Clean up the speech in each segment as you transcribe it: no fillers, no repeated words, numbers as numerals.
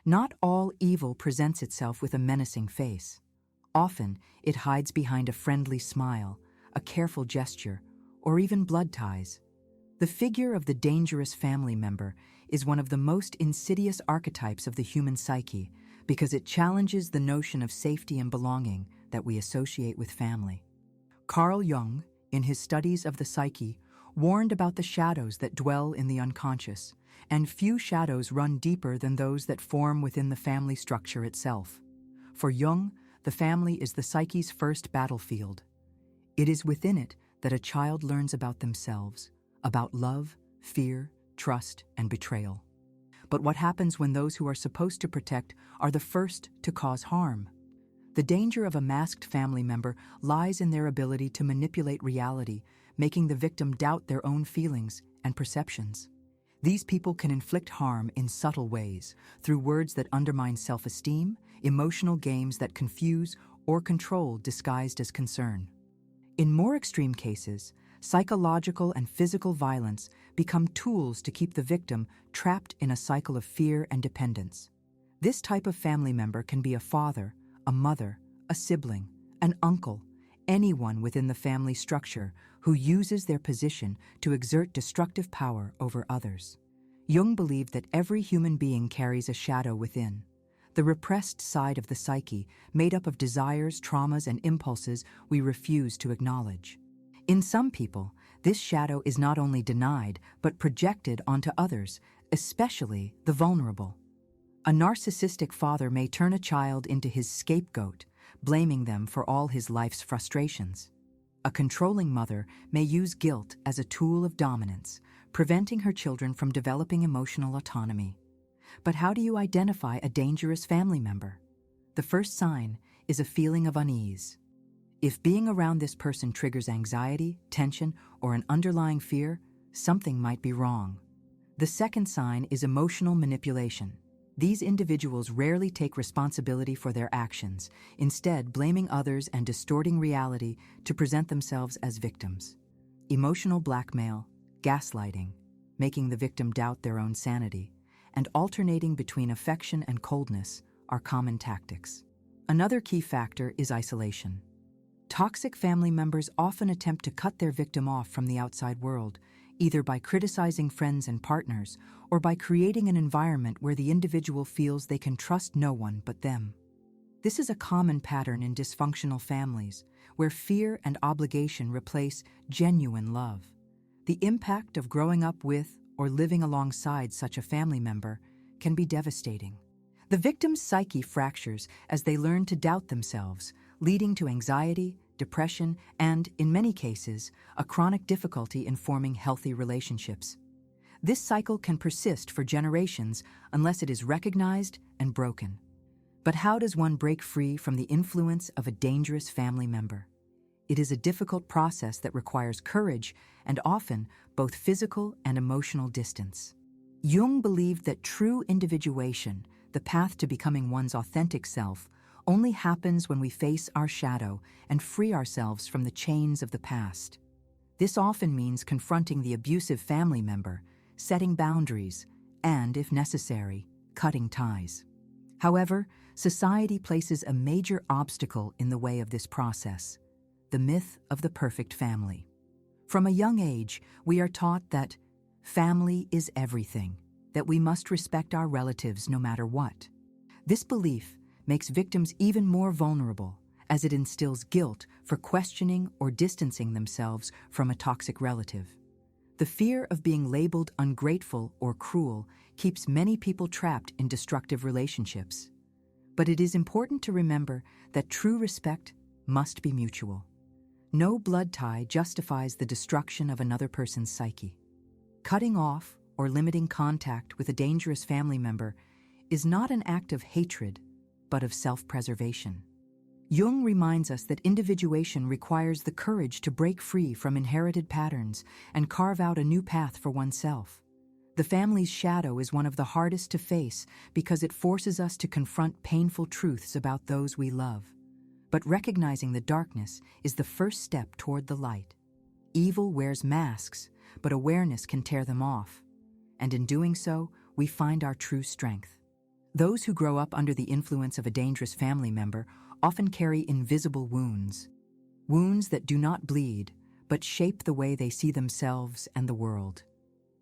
Not all evil presents itself with a menacing face. Often, it hides behind a friendly smile, a careful gesture, or even blood ties. The figure of the dangerous family member is one of the most insidious archetypes of the human psyche because it challenges the notion of safety and belonging that we associate with family. Carl Jung, in his studies of the psyche, warned about the shadows that dwell in the unconscious, and few shadows run deeper than those that form within the family structure itself. For Jung, the family is the psyche's first battlefield. It is within it that a child learns about themselves, about love, fear, trust, and betrayal. But what happens when those who are supposed to protect are the first to cause harm? The danger of a masked family member lies in their ability to manipulate reality, making the victim doubt their own feelings and perceptions. These people can inflict harm in subtle ways, through words that undermine self-esteem, emotional games that confuse or control disguised as concern. In more extreme cases, psychological and physical violence become tools to keep the victim trapped in a cycle of fear and dependence. This type of family member can be a father, a mother, a sibling, an uncle, anyone within the family structure who uses their position to exert destructive power over others. Jung believed that every human being carries a shadow within, the repressed side of the psyche made up of desires, traumas, and impulses we refuse to acknowledge. In some people, this shadow is not only denied, but projected onto others, especially the vulnerable. A narcissistic father may turn a child into his scapegoat, blaming them for all his life's frustrations. A controlling mother may use guilt as a tool of dominance, preventing her children from developing emotional autonomy. But how do you identify a dangerous family member? The first sign is a feeling of unease. If being around this person triggers anxiety, tension, or an underlying fear, something might be wrong. The second sign is emotional manipulation. These individuals rarely take responsibility for their actions, instead blaming others and distorting reality to present themselves as victims. Emotional blackmail, gaslighting, making the victim doubt their own sanity, and alternating between affection and coldness are common tactics. Another key factor is isolation. Toxic family members often attempt to cut their victim off from the outside world, either by criticizing friends and partners or by creating an environment where the individual feels they can trust no one but them. This is a common pattern in dysfunctional families, where fear and obligation replace genuine love. The impact of growing up with or living alongside such a family member can be devastating. The victim's psyche fractures as they learn to doubt themselves, leading to anxiety, depression, and, in many cases, a chronic difficulty in forming healthy relationships. This cycle can persist for generations unless it is recognized and broken. But how does one break free from the influence of a dangerous family member? It is a difficult process that requires courage and often both physical and emotional distance. Jung believed that true individuation, the path to becoming one's authentic self, only happens when we face our shadow and free ourselves from the chains of the past. This often means confronting the abusive family member, setting boundaries, and, if necessary, cutting ties. However, society places a major obstacle in the way of this process: the myth of the perfect family. From a young age, we are taught that family is everything, that we must respect our relatives no matter what. This belief makes victims even more vulnerable, as it instills guilt for questioning or distancing themselves from a toxic relative. The fear of being labeled ungrateful or cruel keeps many people trapped in destructive relationships. But it is important to remember that true respect must be mutual. No blood tie justifies the destruction of another person's psyche. Cutting off or limiting contact with a dangerous family member is not an act of hatred, but of self-preservation. Jung reminds us that individuation requires the courage to break free from inherited patterns and carve out a new path for oneself. The family's shadow is one of the hardest to face because it forces us to confront painful truths about those we love. But recognizing the darkness is the first step toward the light. Evil wears masks, but awareness can tear them off. And in doing so, we find our true strength. Those who grow up under the influence of a dangerous family member often carry invisible wounds, wounds that do not bleed, but shape the way they see themselves and the world.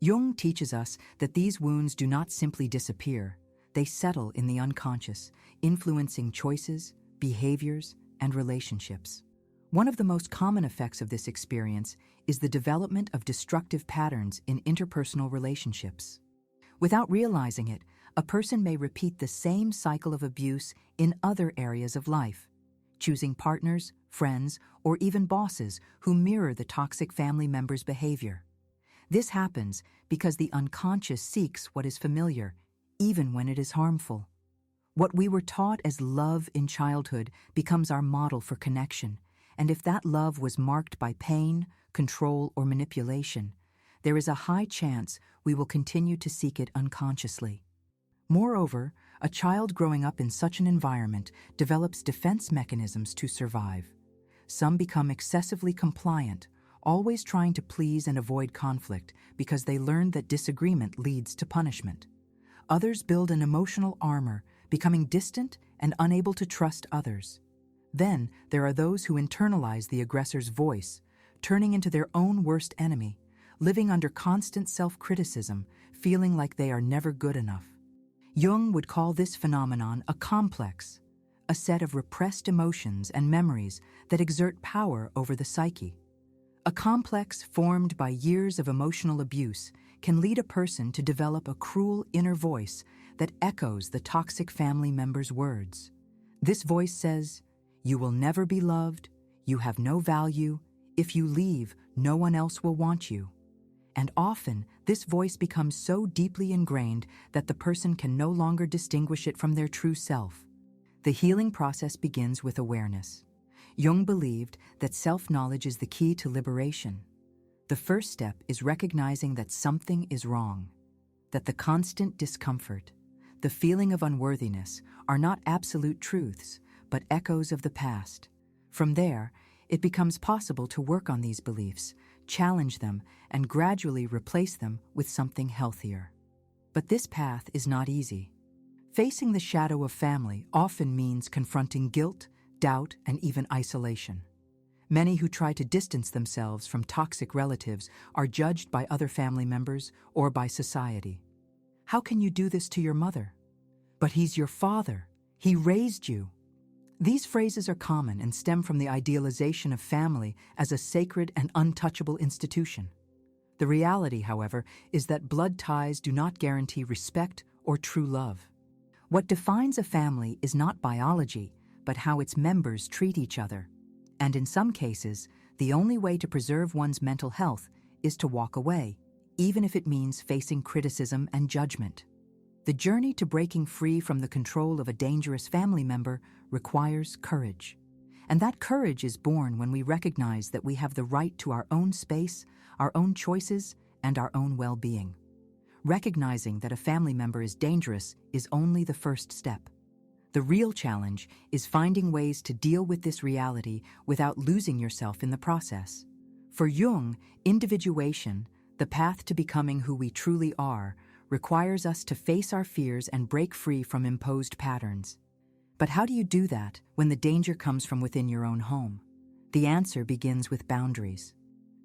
Jung teaches us that these wounds do not simply disappear, they settle in the unconscious, influencing choices, behaviors, and relationships. One of the most common effects of this experience is the development of destructive patterns in interpersonal relationships. Without realizing it, a person may repeat the same cycle of abuse in other areas of life, choosing partners, friends, or even bosses who mirror the toxic family member's behavior. This happens because the unconscious seeks what is familiar, even when it is harmful. What we were taught as love in childhood becomes our model for connection, and if that love was marked by pain, control, or manipulation, there is a high chance we will continue to seek it unconsciously. Moreover, a child growing up in such an environment develops defense mechanisms to survive. Some become excessively compliant, always trying to please and avoid conflict because they learned that disagreement leads to punishment. Others build an emotional armor, becoming distant and unable to trust others. Then there are those who internalize the aggressor's voice, turning into their own worst enemy, living under constant self-criticism, feeling like they are never good enough. Jung would call this phenomenon a complex, a set of repressed emotions and memories that exert power over the psyche. A complex formed by years of emotional abuse can lead a person to develop a cruel inner voice that echoes the toxic family member's words. This voice says, "You will never be loved, you have no value, if you leave, no one else will want you." And often, this voice becomes so deeply ingrained that the person can no longer distinguish it from their true self. The healing process begins with awareness. Jung believed that self-knowledge is the key to liberation. The first step is recognizing that something is wrong, that the constant discomfort, the feeling of unworthiness are not absolute truths, but echoes of the past. From there, it becomes possible to work on these beliefs, challenge them, and gradually replace them with something healthier. But this path is not easy. Facing the shadow of family often means confronting guilt, doubt, and even isolation. Many who try to distance themselves from toxic relatives are judged by other family members or by society. How can you do this to your mother? But he's your father. He raised you. These phrases are common and stem from the idealization of family as a sacred and untouchable institution. The reality, however, is that blood ties do not guarantee respect or true love. What defines a family is not biology, but how its members treat each other. And in some cases, the only way to preserve one's mental health is to walk away, even if it means facing criticism and judgment. The journey to breaking free from the control of a dangerous family member requires courage. And that courage is born when we recognize that we have the right to our own space, our own choices, and our own well-being. Recognizing that a family member is dangerous is only the first step. The real challenge is finding ways to deal with this reality without losing yourself in the process. For Jung, individuation, the path to becoming who we truly are, requires us to face our fears and break free from imposed patterns. But how do you do that when the danger comes from within your own home? The answer begins with boundaries.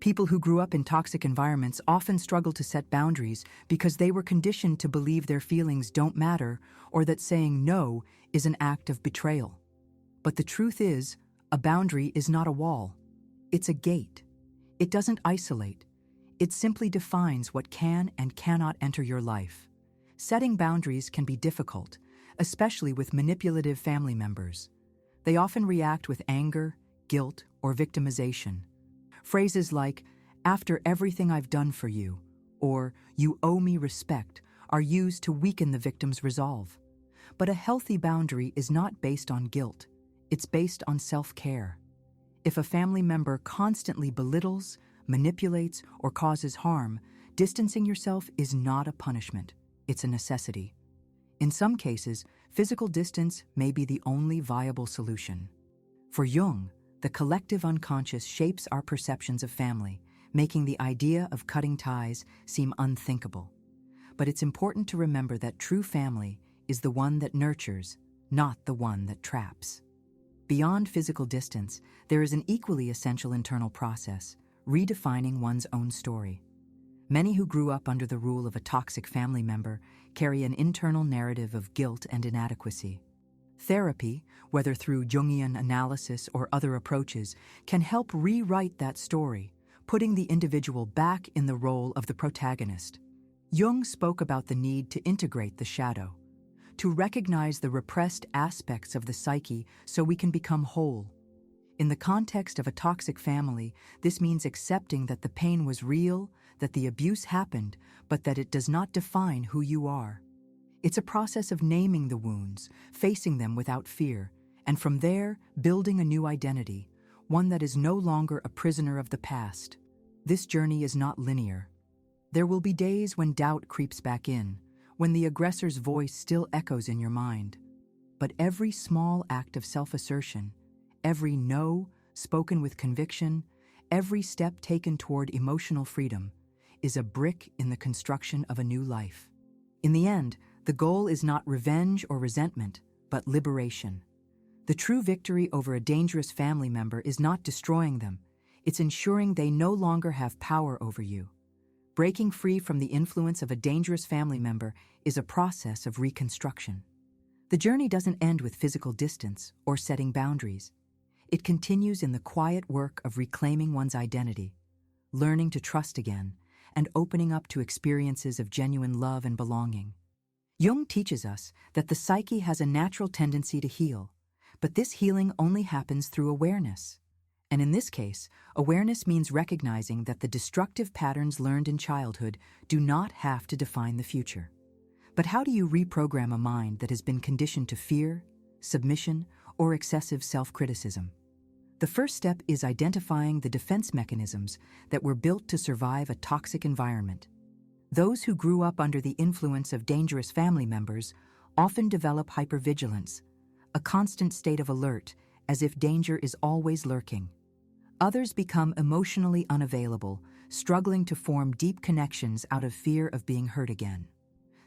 People who grew up in toxic environments often struggle to set boundaries because they were conditioned to believe their feelings don't matter or that saying no is an act of betrayal. But the truth is, a boundary is not a wall. It's a gate. It doesn't isolate. It simply defines what can and cannot enter your life. Setting boundaries can be difficult, especially with manipulative family members. They often react with anger, guilt, or victimization. Phrases like, "After everything I've done for you," or "You owe me respect," are used to weaken the victim's resolve. But a healthy boundary is not based on guilt. It's based on self-care. If a family member constantly belittles, manipulates, or causes harm, distancing yourself is not a punishment. It's a necessity. In some cases, physical distance may be the only viable solution. For Jung, the collective unconscious shapes our perceptions of family, making the idea of cutting ties seem unthinkable. But it's important to remember that true family is the one that nurtures, not the one that traps. Beyond physical distance, there is an equally essential internal process, redefining one's own story. Many who grew up under the rule of a toxic family member carry an internal narrative of guilt and inadequacy. Therapy, whether through Jungian analysis or other approaches, can help rewrite that story, putting the individual back in the role of the protagonist. Jung spoke about the need to integrate the shadow, to recognize the repressed aspects of the psyche so we can become whole. In the context of a toxic family, this means accepting that the pain was real, that the abuse happened, but that it does not define who you are. It's a process of naming the wounds, facing them without fear, and from there, building a new identity, one that is no longer a prisoner of the past. This journey is not linear. There will be days when doubt creeps back in, when the aggressor's voice still echoes in your mind. But every small act of self-assertion, every no spoken with conviction, every step taken toward emotional freedom, is a brick in the construction of a new life. In the end, the goal is not revenge or resentment, but liberation. The true victory over a dangerous family member is not destroying them, it's ensuring they no longer have power over you. Breaking free from the influence of a dangerous family member is a process of reconstruction. The journey doesn't end with physical distance or setting boundaries. It continues in the quiet work of reclaiming one's identity, learning to trust again, and opening up to experiences of genuine love and belonging. Jung teaches us that the psyche has a natural tendency to heal, but this healing only happens through awareness. And in this case, awareness means recognizing that the destructive patterns learned in childhood do not have to define the future. But how do you reprogram a mind that has been conditioned to fear, submission, or excessive self-criticism? The first step is identifying the defense mechanisms that were built to survive a toxic environment. Those who grew up under the influence of dangerous family members often develop hypervigilance, a constant state of alert, as if danger is always lurking. Others become emotionally unavailable, struggling to form deep connections out of fear of being hurt again.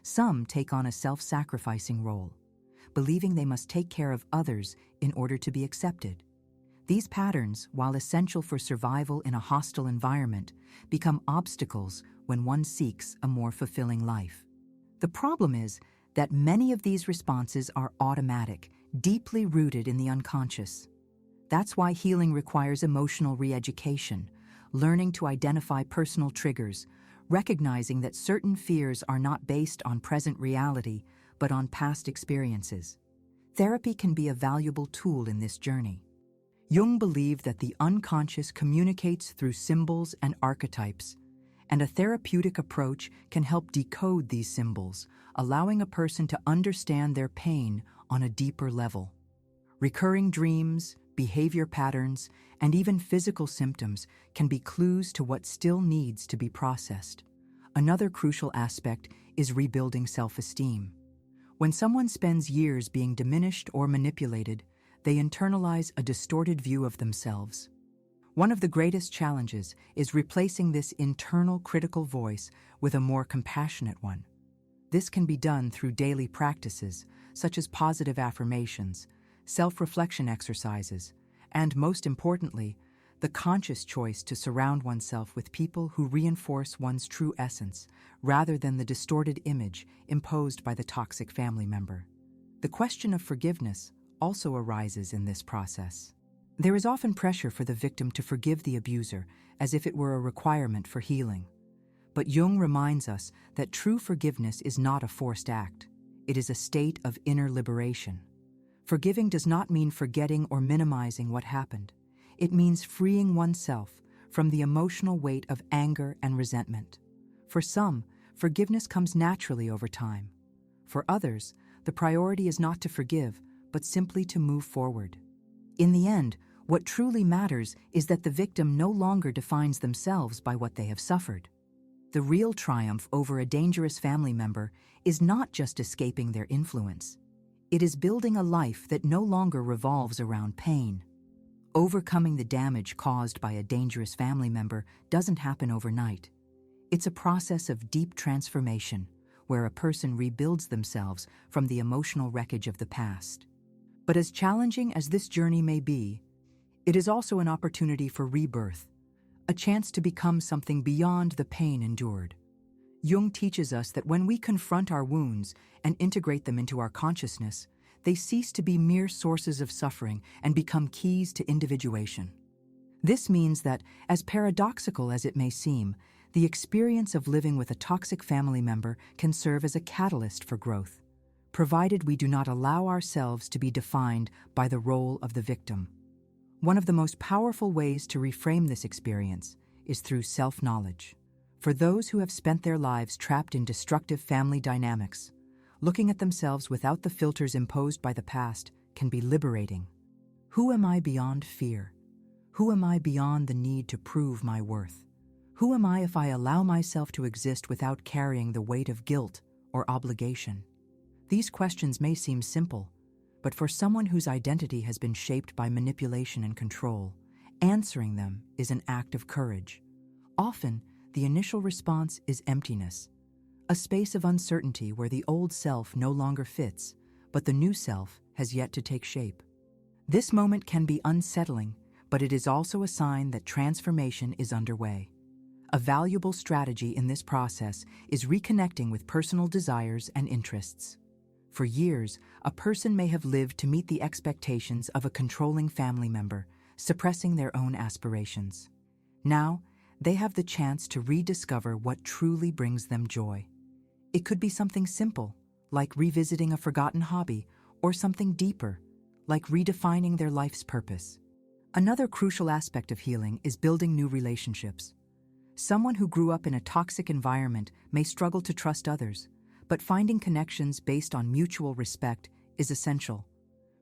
Some take on a self-sacrificing role, believing they must take care of others in order to be accepted. These patterns, while essential for survival in a hostile environment, become obstacles when one seeks a more fulfilling life. The problem is that many of these responses are automatic, deeply rooted in the unconscious. That's why healing requires emotional re-education, learning to identify personal triggers, recognizing that certain fears are not based on present reality, but on past experiences. Therapy can be a valuable tool in this journey. Jung believed that the unconscious communicates through symbols and archetypes, and a therapeutic approach can help decode these symbols, allowing a person to understand their pain on a deeper level. Recurring dreams, behavior patterns, and even physical symptoms can be clues to what still needs to be processed. Another crucial aspect is rebuilding self-esteem. When someone spends years being diminished or manipulated, they internalize a distorted view of themselves. One of the greatest challenges is replacing this internal critical voice with a more compassionate one. This can be done through daily practices, such as positive affirmations, self-reflection exercises, and most importantly, the conscious choice to surround oneself with people who reinforce one's true essence, rather than the distorted image imposed by the toxic family member. The question of forgiveness also arises in this process. There is often pressure for the victim to forgive the abuser, as if it were a requirement for healing. But Jung reminds us that true forgiveness is not a forced act. It is a state of inner liberation. Forgiving does not mean forgetting or minimizing what happened. It means freeing oneself from the emotional weight of anger and resentment. For some, forgiveness comes naturally over time. For others, the priority is not to forgive, but simply to move forward. In the end, what truly matters is that the victim no longer defines themselves by what they have suffered. The real triumph over a dangerous family member is not just escaping their influence. It is building a life that no longer revolves around pain. Overcoming the damage caused by a dangerous family member doesn't happen overnight. It's a process of deep transformation, where a person rebuilds themselves from the emotional wreckage of the past. But as challenging as this journey may be, it is also an opportunity for rebirth, a chance to become something beyond the pain endured. Jung teaches us that when we confront our wounds and integrate them into our consciousness, they cease to be mere sources of suffering and become keys to individuation. This means that, as paradoxical as it may seem, the experience of living with a toxic family member can serve as a catalyst for growth, provided we do not allow ourselves to be defined by the role of the victim. One of the most powerful ways to reframe this experience is through self-knowledge. For those who have spent their lives trapped in destructive family dynamics, looking at themselves without the filters imposed by the past can be liberating. Who am I beyond fear? Who am I beyond the need to prove my worth? Who am I if I allow myself to exist without carrying the weight of guilt or obligation? These questions may seem simple, but for someone whose identity has been shaped by manipulation and control, answering them is an act of courage. Often, the initial response is emptiness, a space of uncertainty where the old self no longer fits, but the new self has yet to take shape. This moment can be unsettling, but it is also a sign that transformation is underway. A valuable strategy in this process is reconnecting with personal desires and interests. For years, a person may have lived to meet the expectations of a controlling family member, suppressing their own aspirations. Now, they have the chance to rediscover what truly brings them joy. It could be something simple, like revisiting a forgotten hobby, or something deeper, like redefining their life's purpose. Another crucial aspect of healing is building new relationships. Someone who grew up in a toxic environment may struggle to trust others, but finding connections based on mutual respect is essential.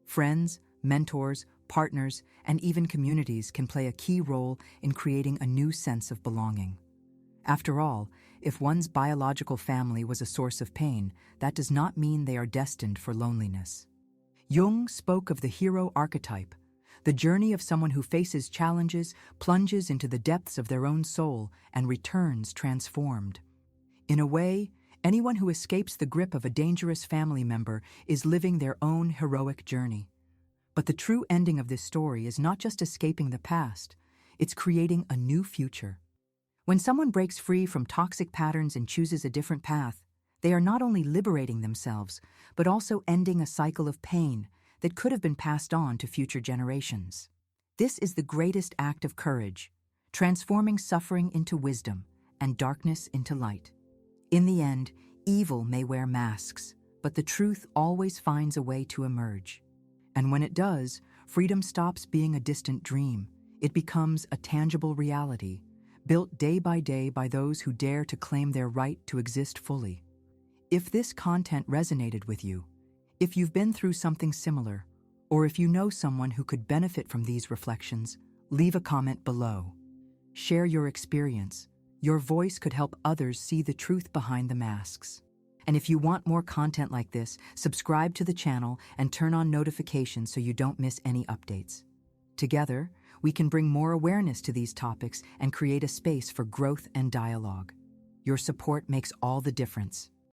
Friends, mentors, partners, and even communities can play a key role in creating a new sense of belonging. After all, if one's biological family was a source of pain, that does not mean they are destined for loneliness. Jung spoke of the hero archetype, the journey of someone who faces challenges, plunges into the depths of their own soul, and returns transformed. In a way, anyone who escapes the grip of a dangerous family member is living their own heroic journey. But the true ending of this story is not just escaping the past, it's creating a new future. When someone breaks free from toxic patterns and chooses a different path, they are not only liberating themselves, but also ending a cycle of pain that could have been passed on to future generations. This is the greatest act of courage, transforming suffering into wisdom and darkness into light. In the end, evil may wear masks, but the truth always finds a way to emerge. And when it does, freedom stops being a distant dream. It becomes a tangible reality, built day by those who dare to claim their right to exist fully. If this content resonated with you, if you've been through something similar, or if you know someone who could benefit from these reflections, leave a comment below. Share your experience. Your voice could help others see the truth behind the masks. And if you want more content like this, subscribe to the channel and turn on notifications so you don't miss any updates. Together, we can bring more awareness to these topics and create a space for growth and dialogue. Your support makes all the difference.